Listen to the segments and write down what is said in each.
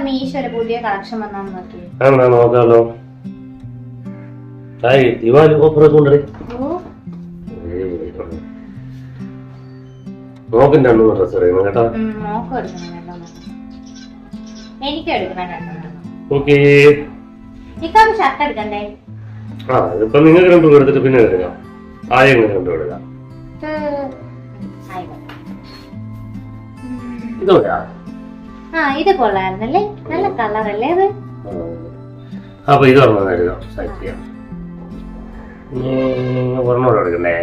മീശോ ഒരു പുതിയ കളക്ഷൻ വന്നാന്ന് നോക്കി. നോക്കാലോ. ദിവാലി ഓഫർ കൊണ്ടേ നോക്കിന്റെ ഡ്രസ് എടുക്കണം കേട്ടോ. എനിക്ക് എടുക്കണം. ഷർട്ട് എടുക്കണ്ടേ? ആ ഇതിപ്പോ നിങ്ങൾക്ക് രണ്ടു എടുത്തിട്ട് പിന്നെ എടുക്കാം. ആദ്യം രണ്ടു എടുക്കാം. ഇത് കൊള്ളായിരുന്നല്ലേ, നല്ല കളറല്ലേ അത്. അപ്പൊ ഇത് എടുക്കാം. ഒരെണ്ണോടെ എടുക്കണ്ടേ?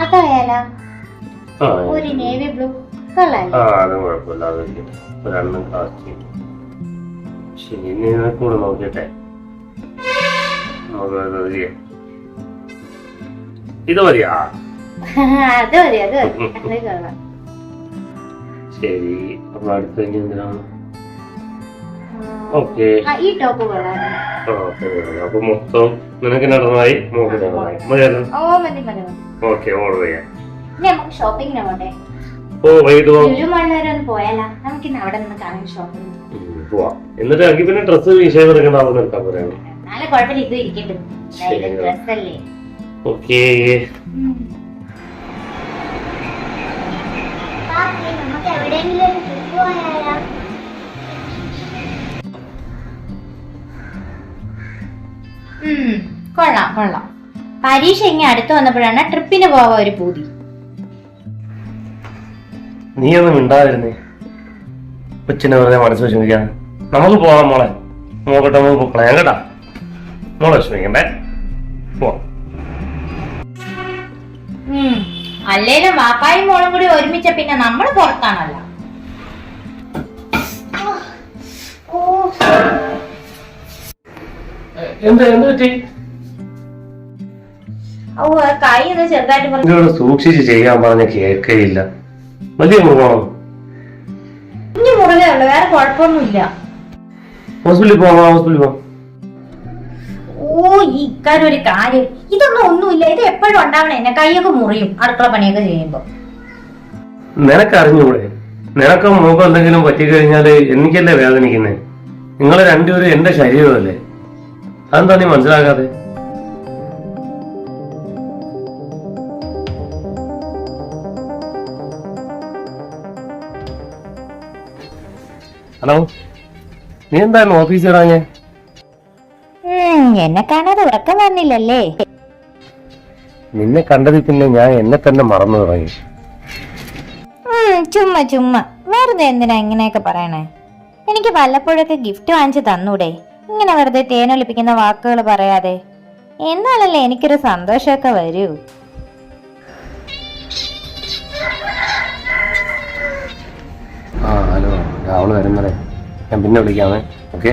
അതായാലോ ഒരു നേവി ബ്ലൂ കൊള്ളാല്ലേ? അതും കുഴപ്പമില്ല. അത് ഒരെണ്ണം കാസ്റ്റ് ശരി. ഇനി കൂടെ നോക്കിട്ടെ. ഇത് മതിയാ? അത് മതി, അത് മതി, കൊള്ളാം. ശരി. അപ്പൊ അടുത്ത എന്തിനാണ്? ഓക്കെ, ഈ ടോപ്പ് കൊള്ളാം. അപ്പൊ മൊത്തം നിനക്ക് നടന്നായി, മോക്ക് നടന്നായി. ഓക്കെ, ഓർഡർ ചെയ്യാം. നമുക്ക് ഷോപ്പിങ്ങിന് പോട്ടെ. പോയാലോ? നമുക്ക് അവിടെ നിന്ന് കാണാൻ ഷോപ്പിംഗ് പോവാം. എന്നിട്ട് എനിക്ക് പിന്നെ ഡ്രസ് വിഷയം എടുക്കണ്ടാവുന്ന എടുക്കാൻ പറയാം. നല്ല കുഴപ്പമില്ല, ഇത് ഇരിക്കട്ടെ. ഡ്രസ്സല്ലേ? ഓക്കെ. നമുക്ക് എവിടെയെങ്കിലും പോയാലോ? കൊള്ളാം കൊള്ളാം. പരീക്ഷ ഇങ്ങനെ അടുത്ത് വന്നപ്പോഴാണ് ട്രിപ്പിന് പോവാ ഒരു പൂതി. നീ ഒന്നും മിണ്ടാതിരുന്നേ. കൊച്ചിനെ വെറുതെ മനസ്സ് വിഷമിക്കാൻ. നമുക്ക് പോവാം മോളെ. നോക്കട്ടെ, നമുക്ക് പൊക്കളയാം കേട്ടാ. മോളെ വിഷമിക്കണ്ടേ, പോവാം. അല്ലേലും വാപ്പായും മോളും കൂടി ഒരുമിച്ച പിന്നെ നമ്മള് പുറത്താണല്ലോ. കൈ ഒന്ന് ചെറുതായിട്ട് സൂക്ഷിച്ച് ചെയ്യാൻ പറഞ്ഞ കേൾക്കയില്ല. വലിയ മുറിവാണോ? കുഞ്ഞു മുറിവേ ഉള്ളു, വേറെ കുഴപ്പമൊന്നുമില്ല. ഹോസ്പിറ്റലിൽ പോവാം, ഹോസ്പിറ്റലിൽ പോവാം. ഈ ഇക്കാര്യം ഒരു കാര്യം, ഇതൊന്നും ഒന്നുമില്ല. ഇത് എപ്പോഴും ഉണ്ടാവണേ. എന്നെ കൈയൊക്കെ മുറിയും അടുക്കള പണിയൊക്കെ ചെയ്യുമ്പോ. നിനക്കറിഞ്ഞൂടെ? നിനക്ക് മുഖം എന്തെങ്കിലും പറ്റിക്കഴിഞ്ഞാല് എനിക്കല്ലേ വേദനിക്കുന്നേ. നിങ്ങളെ രണ്ടുപേരും എന്റെ ശരീരമല്ലേ. അതെന്താ നീ മനസ്സിലാക്കാതെ? ഹലോ, നീ എന്തായിരുന്നു ഓഫീസിൽ ഇറങ്ങിയ? എന്നെ കാണാതെ ഉറക്കം വന്നില്ലല്ലേ? നിന്നെ കണ്ടതിൽ പിന്നെ ഞാൻ എന്നെ തന്നെ മറന്നു തുടങ്ങി. ചുമ്മാ ചുമ്മാ വെറുതെ എന്തിനാ ഇങ്ങനെയൊക്കെ പറയണേ? എനിക്ക് വല്ലപ്പോഴൊക്കെ ഗിഫ്റ്റ് വാങ്ങിച്ചു തന്നൂടെ? ഇങ്ങനെ വെറുതെ തേനൊലിപ്പിക്കുന്ന വാക്കുകൾ പറയാതെ. എന്നാലല്ലേ എനിക്കൊരു സന്തോഷമൊക്കെ വരൂ. ഹലോ, രാവിലെ വരുന്നതേ. ഞാൻ പിന്നെ വിളിക്കാമേ. ഓക്കെ.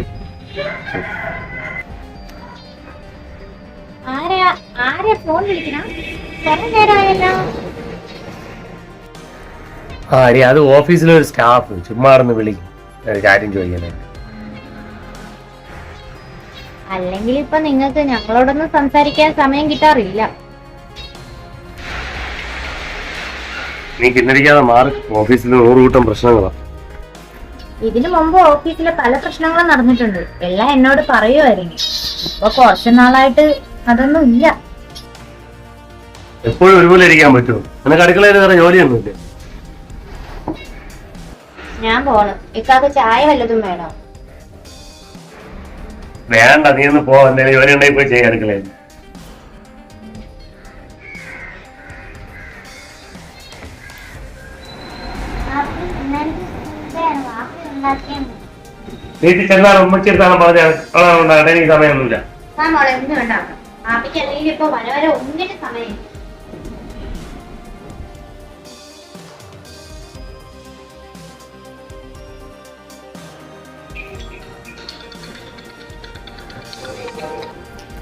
അത് ഓഫീസിലെ ഒരു സ്റ്റാഫ് ചുമ്മാ വിളിക്കും, കാര്യം ചോദിക്കാനായിട്ട്. അല്ലെങ്കിൽ ഇപ്പൊ നിങ്ങൾക്ക് ഞങ്ങളോടൊന്നും സംസാരിക്കാൻ സമയം കിട്ടാറില്ല. നീ കിന്നരിക്കാതെ മാറി. ഓഫീസിൽ 100 കൂട്ടം പ്രശ്നങ്ങളാണ്. ഇതിനു മുമ്പ് ഓഫീസിലെ പല പ്രശ്നങ്ങളും നടന്നിട്ടുണ്ട്. എല്ലാം എന്നോട് പറയുമായിരുന്നു. ഇപ്പൊ കുറച്ചു നാളായിട്ട് അതൊന്നും ഇല്ല. എപ്പോഴും ഒരുപോലെ ഇരിക്കാൻ പറ്റുമോ? നിനക്ക് അടുക്കളയിൽ വേറെ ജോലിയൊന്നുമില്ല? ഞാൻ പോണം. ഇക്കാക്ക് ചായ വല്ലതും വേണോ? വേണ്ട, നീ ഒന്ന് പോ. എന്തെങ്കിലും ജോലി ഉണ്ടെങ്കിൽ പോയി ചെയ്യാൻ അടുക്കളയിൽ. വീട്ടിൽ ചെന്നാൽ ഉമ്മച്ചെടുത്താണ് പറഞ്ഞത്. അവളുണ്ടാകട്ടെ, എനിക്ക് സമയമൊന്നുമില്ല.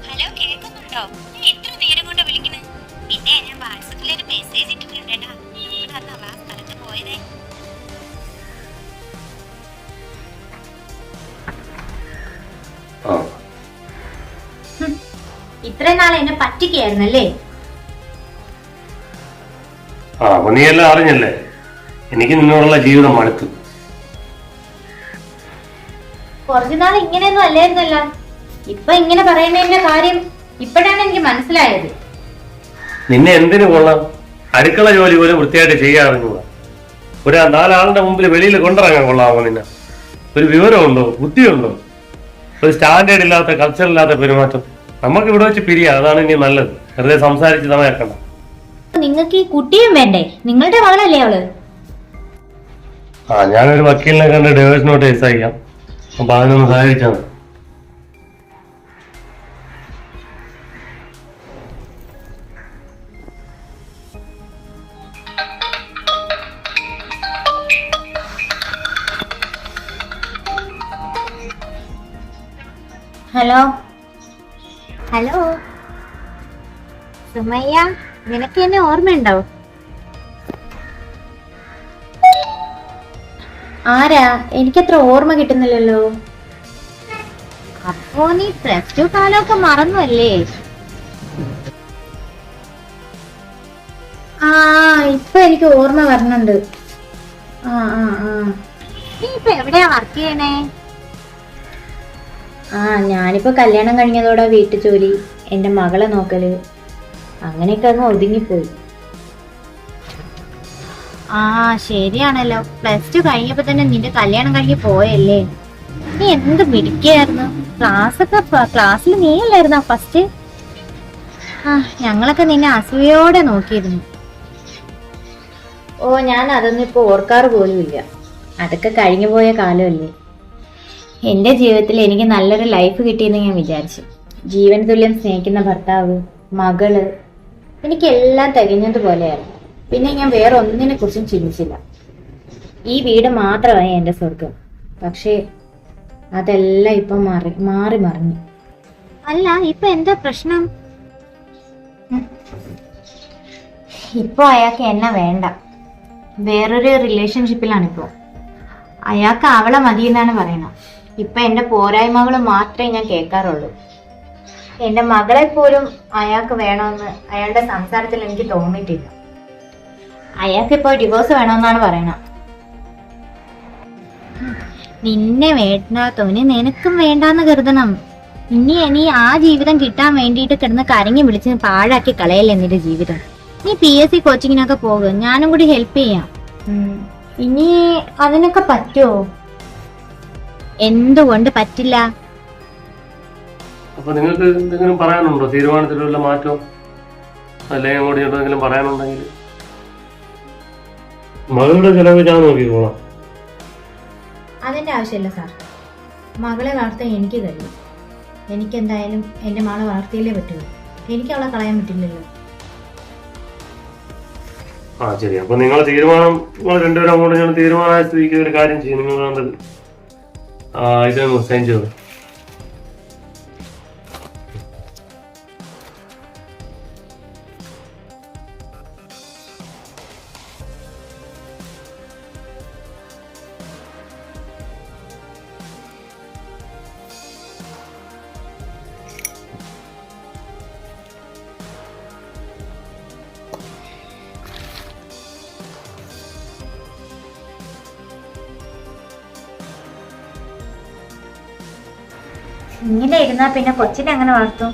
ഹലോ, കേൾക്കുന്നുണ്ടോ? എത്ര നേരം കൊണ്ട് വിളിക്കുന്നത്? പിന്നെ ഞാൻ വാട്സാപ്പിലൊരു മെസ്സേജ് ഇട്ടിട്ടുണ്ടേട്ടാ. നമ്മളന്ന് സ്ഥലത്ത് പോയതേ. ഇത്രയും നാളെ എന്നെ പറ്റിക്കായിരുന്നല്ലേ? നീ എല്ലാം അറിഞ്ഞല്ലേ. എനിക്ക് നിന്നോടുള്ള ജീവിതം മടുത്തു. കുറച്ചുനാൾ ഇങ്ങനെയൊന്നും അല്ലായിരുന്നല്ല. ഇപ്പൊ ഇങ്ങനെ പറയുന്നതിന്റെ കാര്യം ഇപ്പോഴാണ് എനിക്ക് മനസ്സിലായത്. നിന്നെ എന്തിനു കൊള്ളാം? അടുക്കള ജോലി പോലും വൃത്തിയായിട്ട് ചെയ്യാറിഞ്ഞൂടാ. ഒരു 4 ആളുടെ മുമ്പിൽ വെളിയിൽ കൊണ്ടിറങ്ങാൻ കൊള്ളാമോ നിന്നെ? ഒരു വിവരമുണ്ടോ? ബുദ്ധിയുണ്ടോ? ഒരു സ്റ്റാൻഡേർഡ് ഇല്ലാത്ത കൾച്ചർ ഇല്ലാത്ത പെരുമാറ്റം. നമുക്ക് ഇവിടെ വെച്ച് പിരിയാ, അതാണ് ഇനി നല്ലത്. വെറുതെ സംസാരിച്ച് സമയക്കണ്ട. നിങ്ങൾക്ക് ഈ കുട്ടിയും വേണ്ടേ? നിങ്ങളുടെ മകളല്ലേ അവള്? ഞാനൊരു വക്കീലിനെ കണ്ട് ഡൈവേഴ്സ് നോട്ടീസ് അയക്കാം. അപ്പൊ അതിനൊന്ന് സഹായിച്ചാൽ മതി. ഹലോ ഹലോ സുമയ്യ, നിനക്ക് എന്നെ ഓർമ്മയുണ്ടോ? ആരാ? എനിക്കത്ര ഓർമ്മ കിട്ടുന്നില്ലല്ലോ. അപ്പോ നീ +2 കാലമൊക്കെ മറന്നു അല്ലേ? ഇപ്പൊ എനിക്ക് ഓർമ്മ വരണുണ്ട്. നീ ഇപ്പൊ എവിടെയാ വർക്ക് ചെയ്യണേ? ഞാനിപ്പോ കല്യാണം കഴിഞ്ഞതോടെ വീട്ടു ജോലി, എന്റെ മകളെ നോക്കല്, അങ്ങനെയൊക്കെ അങ്ങ് ഒതുങ്ങിപ്പോയി. ശരിയാണല്ലോ. +2 കഴിഞ്ഞപ്പോ തന്നെ നിന്റെ കല്യാണം കഴിഞ്ഞ് പോയല്ലേ? നീ എന്ത് മിടുക്കിയായിരുന്നു. ക്ലാസ്സിൽ നീ അല്ലായിരുന്നോ ഫസ്റ്റ്? ഞങ്ങളൊക്കെ നിന്നെ അസൂയോടെ നോക്കിയിരുന്നു. ഞാൻ അതൊന്നും ഇപ്പൊ ഓർക്കാറ് പോലും ഇല്ല. അതൊക്കെ കഴിഞ്ഞു പോയ കാലമല്ലേ. എന്റെ ജീവിതത്തിൽ എനിക്ക് നല്ലൊരു ലൈഫ് കിട്ടിയെന്ന് ഞാൻ വിചാരിച്ചു. ജീവൻ തുല്യം സ്നേഹിക്കുന്ന ഭർത്താവ്, മകള്, എനിക്കെല്ലാം തികഞ്ഞതുപോലെയായിരുന്നു. പിന്നെ ഞാൻ വേറെ ഒന്നിനെ കുറിച്ചും ചിന്തിച്ചില്ല. ഈ വീട് മാത്രമായി എന്റെ സ്വർഗം. പക്ഷേ അതെല്ലാം ഇപ്പൊ മാറി മറിഞ്ഞു. അല്ല, ഇപ്പൊ എന്താ പ്രശ്നം? ഇപ്പൊ അയാൾക്ക് എന്നെ വേണ്ട. വേറൊരു റിലേഷൻഷിപ്പിലാണിപ്പോ. അയാൾക്ക് അവളെ മതി എന്നാണ് പറയണത്. ഇപ്പൊ എന്റെ പോരായ്മകൾ മാത്രമേ ഞാൻ കേൾക്കാറുള്ളൂ. എന്റെ മകളെ പോലും അയാൾക്ക് വേണമെന്ന് അയാളുടെ സംസാരത്തിൽ എനിക്ക് തോന്നിയിട്ടില്ല. അയാൾക്ക് ഇപ്പൊ ഡിവോഴ്സ് വേണമെന്നാണ് പറയണത്. നിന്നെ വേണ്ടാത്തവന് നിനക്കും വേണ്ടാന്ന് കരുതണം. ഇനി ആ ജീവിതം കിട്ടാൻ വേണ്ടിയിട്ട് കിടന്ന് കരഞ്ഞു വിളിച്ച് പാഴാക്കി കളയല്ലേ നിന്റെ ജീവിതം. നീ PSC കോച്ചിങ്ങിനൊക്കെ പോകും, ഞാനും കൂടി ഹെൽപ്പ് ചെയ്യാം. ഇനി അതിനൊക്കെ പറ്റുമോ? എന്തുകൊണ്ട് പറ്റില്ല? അപ്പൊ നിങ്ങൾക്ക് എന്തെങ്കിലും പറയാനുണ്ടോ? തീരുമാനത്തിലുള്ള മാറ്റം അല്ലെങ്കിൽ അങ്ങോട്ട് എന്തെങ്കിലും പറയാനുണ്ടെങ്കിൽ മകളുടെ ചിലവ് ഞാൻ നോക്കിക്കോളാം. അതിന്റെ ആവശ്യമില്ല സാർ. മകളെ വളർത്താൻ എനിക്ക് കഴിയും. എനിക്കെന്തായാലും എന്റെ മകളെ വളർത്തിയല്ലേ പറ്റുള്ളൂ. എനിക്ക് അവളെ കളയാൻ പറ്റില്ലല്ലോ. ശരി. അപ്പൊ നിങ്ങളെ തീരുമാനം, നിങ്ങൾ രണ്ടുപേരും അങ്ങോട്ട് ഞാൻ തീരുമാനമായ സ്ഥിതിക്ക് ഒരു കാര്യം ചെയ്യും. നിങ്ങൾ വേണ്ടത് ഇതൊന്ന് സൈൻ ചെയ്തു. ഇങ്ങനെ ഇരുന്നാ പിന്നെ കൊച്ചിനെ അങ്ങനെ വളർത്തും?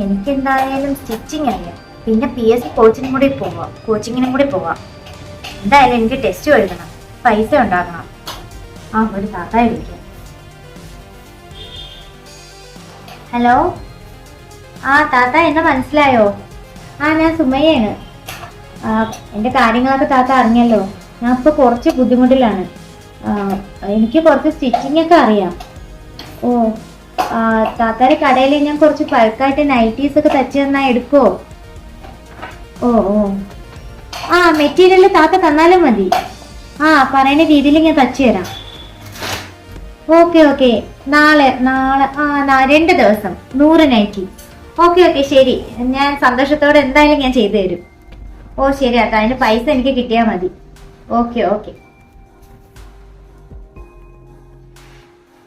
എനിക്കെന്തായാലും സ്റ്റിച്ചിങ് അറിയാം. പിന്നെ PSC കോച്ചിങ്ങിനും കൂടി പോവാം. എന്തായാലും എനിക്ക് ടെസ്റ്റ് എഴുതണം, പൈസ ഉണ്ടാക്കണം. ഒരു താത്തായെ വിളിക്കാം. ഹലോ, താത്ത എന്നെ മനസ്സിലായോ? ഞാൻ സുമയ്യാണ്. എന്റെ കാര്യങ്ങളൊക്കെ താത്ത അറിഞ്ഞല്ലോ. ഞാൻ ഇപ്പൊ കുറച്ച് ബുദ്ധിമുട്ടിലാണ്. എനിക്ക് കുറച്ച് സ്റ്റിച്ചിങ് ഒക്കെ അറിയാം. താത്താരെ കടയിൽ ഞാൻ കുറച്ച് ബൾക്കായിട്ട് നൈറ്റീസ് ഒക്കെ തച്ച് തന്നാ എടുക്കോ? മെറ്റീരിയൽ താത്ത തന്നാലും മതി. പറയുന്ന രീതിയിൽ ഞാൻ തച്ചു തരാം. ഓക്കെ. നാളെ 2 ദിവസം 100 നൈറ്റി. ഓക്കെ ശരി. ഞാൻ സന്തോഷത്തോടെ എന്തായാലും ഞാൻ ചെയ്തു തരും. ശരി താത്ത, അതിന് പൈസ എനിക്ക് കിട്ടിയാൽ മതി. ഓക്കെ.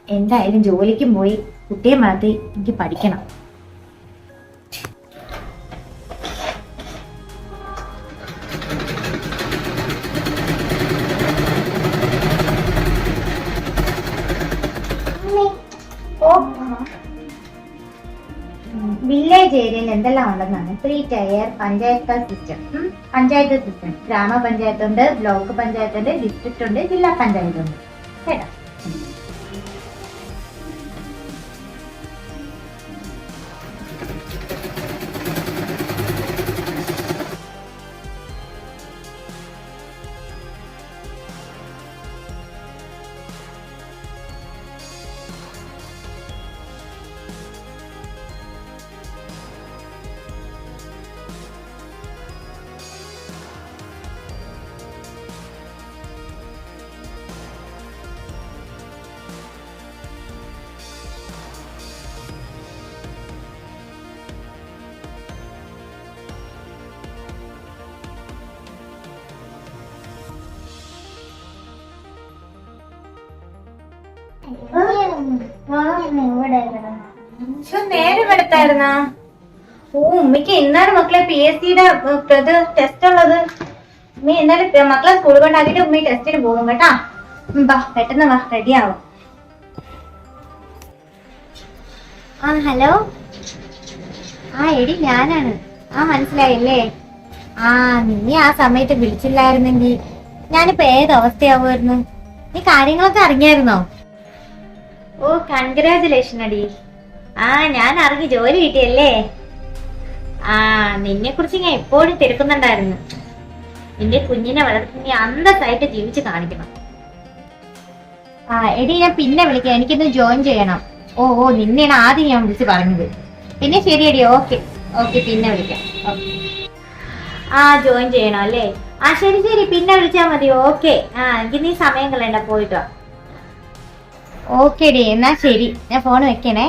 എന്തായാലും ജോലിക്കും പോയി കുട്ടിയെ വളർത്തി എനിക്ക് പഠിക്കണം. വില്ലേജ് ഏരിയയിൽ എന്തെല്ലാം ഉണ്ടെന്നാണ്? 3 tier panchayat system. Panchayat system ഗ്രാമപഞ്ചായത്തുണ്ട്, ബ്ലോക്ക് പഞ്ചായത്തുണ്ട്, ഡിസ്ട്രിക്റ്റ് ഉണ്ട്, ജില്ലാ പഞ്ചായത്ത് ഉണ്ട്. കേട്ടോ? നേരം എടുത്തായിരുന്ന ഉമ്മയ്ക്ക് ഇന്നാണ് മക്കളെ PSCയുടെ ടെസ്റ്റ് ഉള്ളത്. ഉമ്മ എന്നാലും മക്കളെ സ്കൂളിൽ കൊണ്ടാക്കിട്ട് ഉമ്മ ടെസ്റ്റിന് പോകും കേട്ടാ. വാ പെട്ടെന്ന് വാ, റെഡി ആവും. ഹലോ. എടി ഞാനാണ്. മനസ്സിലായില്ലേ? നീ ആ സമയത്ത് വിളിച്ചില്ലായിരുന്നെങ്കിൽ ഞാനിപ്പോ ഏതവസ്ഥയാവുമായിരുന്നു. നീ കാര്യങ്ങളൊക്കെ അറിഞ്ഞായിരുന്നോ? കൺഗ്രാജുലേഷൻ അടി. ഞാൻ അറിഞ്ഞു, ജോലി കിട്ടിയല്ലേ. നിന്നെ കുറിച്ച് ഞാൻ എപ്പോഴും തിരക്കുന്നുണ്ടായിരുന്നു. നിന്റെ കുഞ്ഞിനെ വളർത്തി നീ അന്തസ്സായിട്ട് ജീവിച്ച് കാണിക്കണം. എടി ഞാൻ പിന്നെ വിളിക്കാം, എനിക്കിന്ന് ജോയിൻ ചെയ്യണം. നിന്നെയാണ് ആദ്യം ഞാൻ വിളിച്ച് പറഞ്ഞത്. പിന്നെ ശരിയടി, ഓക്കെ പിന്നെ വിളിക്കാം. ജോയിൻ ചെയ്യണം അല്ലേ? ശരി പിന്നെ വിളിച്ചാ മതി. ഓക്കെ. എനിക്ക് നീ സമയം കളയണ്ട, പോയിട്ടോ. ഓക്കെ ഡി, എന്നാ ശരി, ഞാൻ ഫോൺ വെക്കണേ.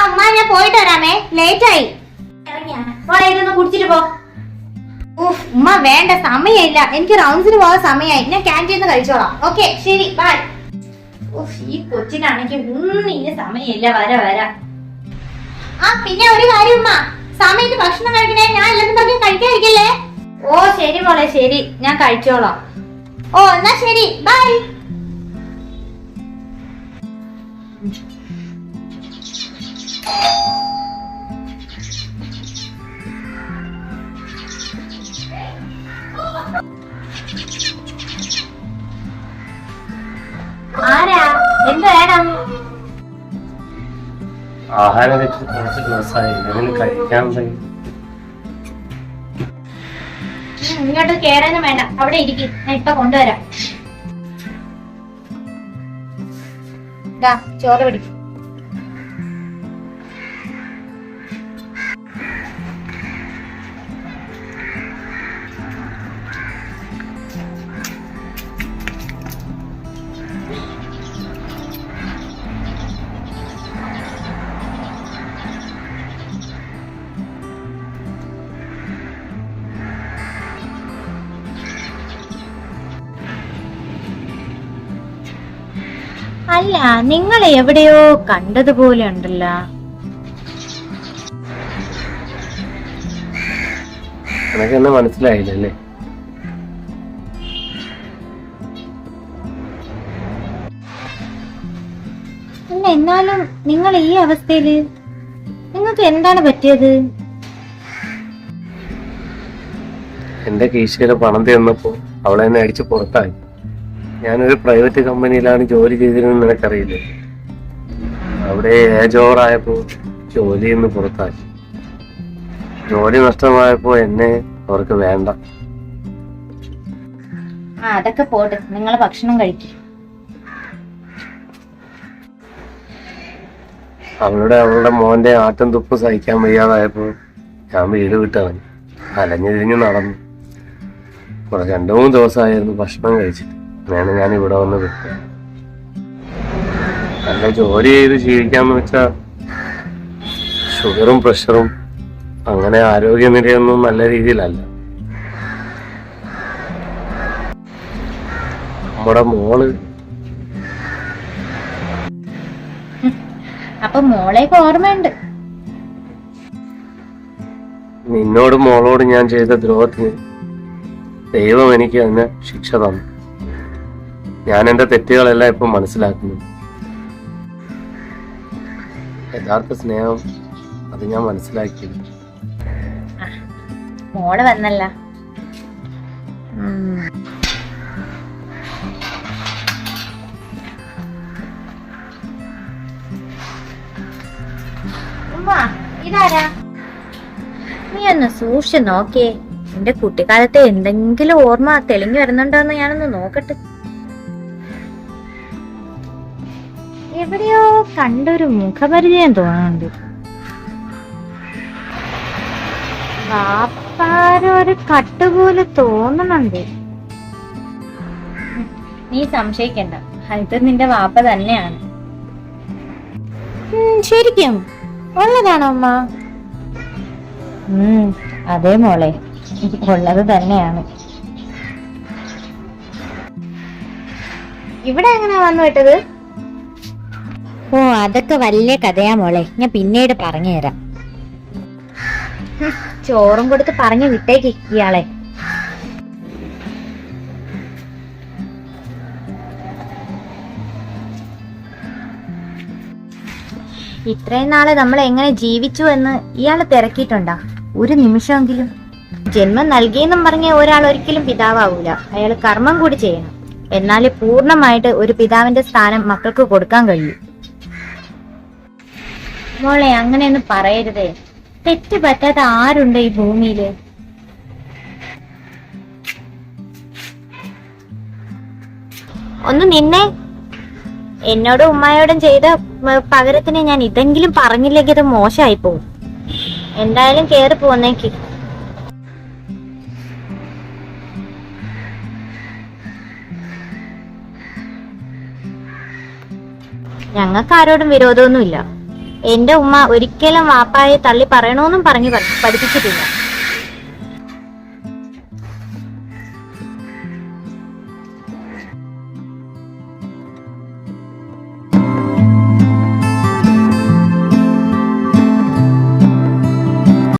അമ്മ ഞാൻ പോയിട്ട് വരാമേ, ലേറ്റ് ആയി. ഇതൊന്ന് കുടിച്ചിട്ട് പോ. ഉമ്മ വേണ്ട, സമയമില്ല, എനിക്ക് റൗണ്ട്സിന് പോകാൻ സമയമായി. ഞാൻ ക്യാൻറ്റീന്ന് കഴിച്ചോളാം. ഓക്കെ ശരി, ബൈ. ഈ കൊച്ചിനാണെങ്കിൽ ഇനി സമയമില്ല. വരാം. പിന്നെ ഒരു കാര്യം ഉമ്മ, സമയത്ത് ഭക്ഷണം കഴിക്കണേ. ഞാൻ എല്ലാവരും പറഞ്ഞ് കഴിക്കാതിരിക്കല്ലേ? ശരി മോളെ, ശരി, ഞാൻ കഴിച്ചോളാം. എന്നാ ശരി, ബൈ. ആരാ? എന്ത് വേണം? ആഹാരം വെച്ച് കുറച്ച് ദിവസമായി, എന്തെങ്കിലും കഴിക്കാൻ ഇങ്ങോട്ട് കേറാനും വേണ്ട, അവിടെ ഇരിക്കും, ഞാൻ ഇപ്പൊ കൊണ്ടുവരാം. ചോറ് പിടിക്കും. അല്ല, നിങ്ങൾ എവിടെയോ കണ്ടതുപോലെ ഉണ്ടല്ലോ. എന്നെ മനസ്സിലായില്ലല്ലേ? അല്ല, എന്നാലും നിങ്ങൾ ഈ അവസ്ഥയില് നിങ്ങൾക്ക് എന്താണ് പറ്റിയത്? എന്റെ കീശയിലെ പണം തീർന്നപ്പോ അവളെ എന്നെ അടിച്ച് പുറത്തായി. ഞാനൊരു പ്രൈവറ്റ് കമ്പനിയിലാണ് ജോലി ചെയ്തിരുന്നത്, നിനക്കറിയില്ലേ? അവിടെ ഏജ് ഓവറായപ്പോ ജോലിയിൽ നിന്ന് പുറത്താക്കി. ജോലി നഷ്ടമായപ്പോ എന്നെ അവർക്ക് വേണ്ട. അതൊക്കെ പോട്ടെ, നിങ്ങൾ ഭക്ഷണം കഴിക്കും. അവളുടെ മോന്റെ ആട്ടം തുപ്പ് സഹിക്കാൻ വയ്യാതായപ്പോ ഞാൻ വീട് വിട്ടിറങ്ങി. അലഞ്ഞു തിരിഞ്ഞ് നടന്നു. 2-3 ദിവസമായിരുന്നു ഭക്ഷണം കഴിച്ചിട്ട്. അങ്ങനെയാണ് ഞാൻ ഇവിടെ വന്ന് വിട്ടത്. നല്ല ജോലി ചെയ്ത് ജീവിക്കാന്ന് വെച്ചാ ഷുഗറും പ്രഷറും അങ്ങനെ ആരോഗ്യനിലയൊന്നും നല്ല രീതിയിലല്ല. നമ്മുടെ മോള്. അപ്പൊ മോളേക്ക് ഓർമ്മയുണ്ട്. നിന്നോടും മോളോടും ഞാൻ ചെയ്ത ദ്രോഹത്തിന് ദൈവം എനിക്ക് അതിന് ശിക്ഷ തന്നു. ഞാൻ എന്റെ തെറ്റുകളെല്ലാം ഇപ്പൊ മനസ്സിലാക്കുന്നു. യഥാർത്ഥ സ്നേഹം അത് ഞാൻ മനസ്സിലാക്കിയത്. മോള് വന്നല്ല. ഇതാരാ? നീ ഒന്ന് സൂക്ഷിച്ച് നോക്കിയേ. എന്റെ കുട്ടിക്കാലത്തെ എന്തെങ്കിലും ഓർമ്മ തെളിഞ്ഞു വരുന്നുണ്ടോന്ന് ഞാനൊന്ന് നോക്കട്ടെ. എവിടെയോ കണ്ടൊരു മുഖപരിചയം തോന്നുന്നുണ്ട്. വാപ്പാരൊരു കട്ടുപോലെ തോന്നുന്നുണ്ട്. നീ സംശയിക്കണ്ട, ഇത് നിന്റെ വാപ്പ തന്നെയാണ്. ശരിക്കും ഉള്ളതാണോ അമ്മ? അതേ മോളെ, ഉള്ളത് തന്നെയാണ്. ഇവിടെ എങ്ങനെയാ വന്നു വിട്ടത്? ഓ, അതൊക്കെ വലിയ കഥയാ മോളെ, ഞാൻ പിന്നീട് പറഞ്ഞു തരാം. ചോറും കൊടുത്ത് പറഞ്ഞു വിട്ടേക്ക് ഇയാളെ. ഇത്രയും നാളെ നമ്മൾ എങ്ങനെ ജീവിച്ചു എന്ന് ഇയാള് തിരക്കിയിട്ടുണ്ടാ? ഒരു നിമിഷമെങ്കിലും. ജന്മം നൽകിയെന്നും പറഞ്ഞ ഒരാൾ ഒരിക്കലും പിതാവൂല. അയാൾ കർമ്മം കൂടി ചെയ്യണം. എന്നാലേ പൂർണ്ണമായിട്ട് ഒരു പിതാവിന്റെ സ്ഥാനം മക്കൾക്ക് കൊടുക്കാൻ കഴിയൂ. മോളെ, അങ്ങനെയൊന്നും പറയരുതേ. തെറ്റ് പറ്റാത്ത ആരുണ്ട് ഈ ഭൂമിയില്? ഒന്ന് നിന്നെ. എന്നോടും ഉമ്മായോടും ചെയ്ത പകരത്തിന് ഞാൻ ഇതെങ്കിലും പറഞ്ഞില്ലെങ്കിൽ അത് മോശമായി പോവും. എന്തായാലും കേറി പോന്നേക്ക്. ഞങ്ങൾക്ക് ആരോടും വിരോധമൊന്നുമില്ല. എന്റെ ഉമ്മ ഒരിക്കലും വാപ്പായെ തള്ളി പറയണമെന്നും പറഞ്ഞു പഠിപ്പിച്ചിട്ടില്ല.